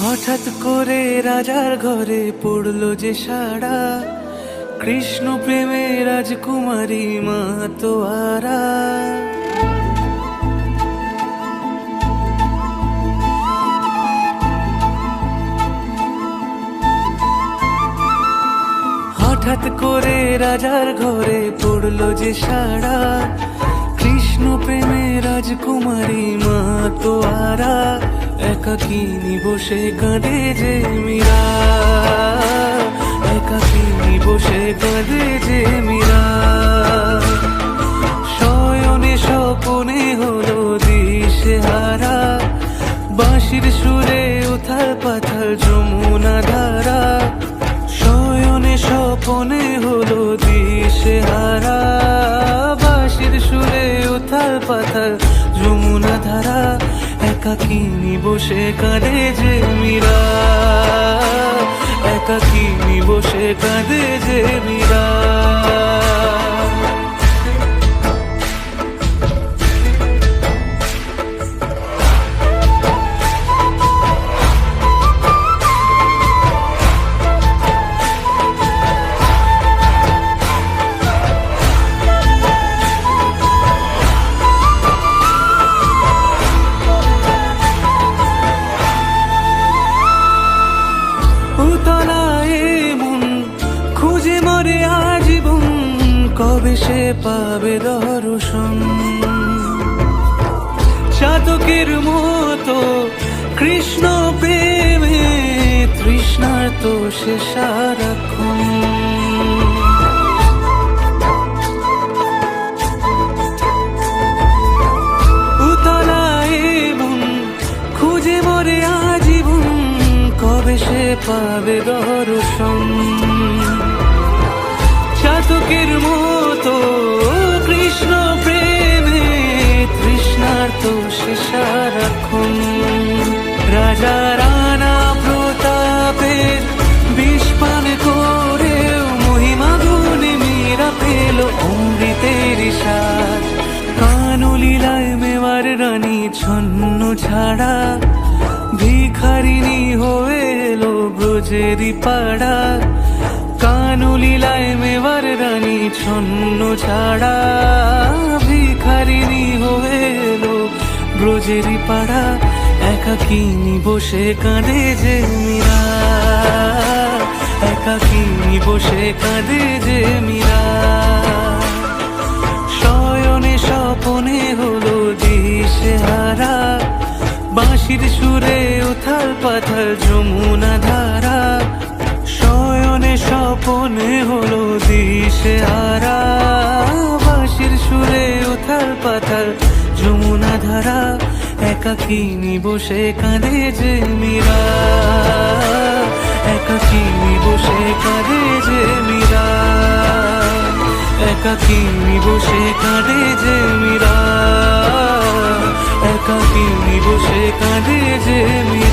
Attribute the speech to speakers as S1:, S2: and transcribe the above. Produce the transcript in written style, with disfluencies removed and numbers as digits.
S1: হঠাৎ করে রাজার ঘরে পড়লো যে সাড়া, কৃষ্ণ প্রেমে রাজকুমারী মাতোয়ারা। হঠাৎ করে রাজার ঘরে পড়লো যে সাড়া, কৃষ্ণ প্রেমে রাজকুমারী মাতোয়ারা। একাকিনী বসে কাঁদে যে মীরা, একাকিনী বসে কাঁদে যে মীরা। শয়নে স্বপনে হলো দিশেহারা, বাঁশির সুরে উথাল পাথাল যমুনা ধারা। শয়নে স্বপনে হলো দিশেহারা, বাঁশির সুরে উথাল পাথাল যমুনা ধারা। একাকিনী বসে কাঁদে যে মীরা, একাকিনী বসে কাঁদে যে মীরা। খুঁজে মরে আজীবন, কবে সে পাবে দর্শন। চাতকের মতো কৃষ্ণ প্রেমে তৃষ্ণার্ত সে সারাক্ষণ। উতলায় মন খুঁজে মরে আজীবন, কবে সে পাবে দর্শন। চাতকের মতো কৃষ্ণ প্রেমে তৃষ্ণার্ত সে সারাক্ষণ। রাজা রানা প্রতাপের বিষ পান করেও মহিমা গুণে মীরা পেল অমৃতের স্বাদ। কানলীলায় মেওয়ার রানী ছন্ন ছাড়া, ভিখারিনী হয়ে এলো ব্রজেরই পাড়া। কানলীলায় মেওয়ার রানী ছন্ন ছাড়া, ভিখারিনী হয়ে এলো ব্রজেরই পাড়া। একাকিনী বসে কাঁদে যে মীরা, একাকিনী বসে কাঁদে যে মীরা। শয়নে স্বপনে হলো দিশেহারা, বাঁশির সুরে উথাল পাথাল যমুনা ধারা। শয়নে স্বপনে হলো দিশেহারা, বাঁশির সুরে উথাল পাথাল যমুনা ধারা। একাকিনী বসে কাঁদে যে মীরা, একাকিনী বসে কাঁদে যে মীরা, একাকিনী বসে কাঁদে যে মীরা, একাকিনী বসে কাঁদে যে মীরা।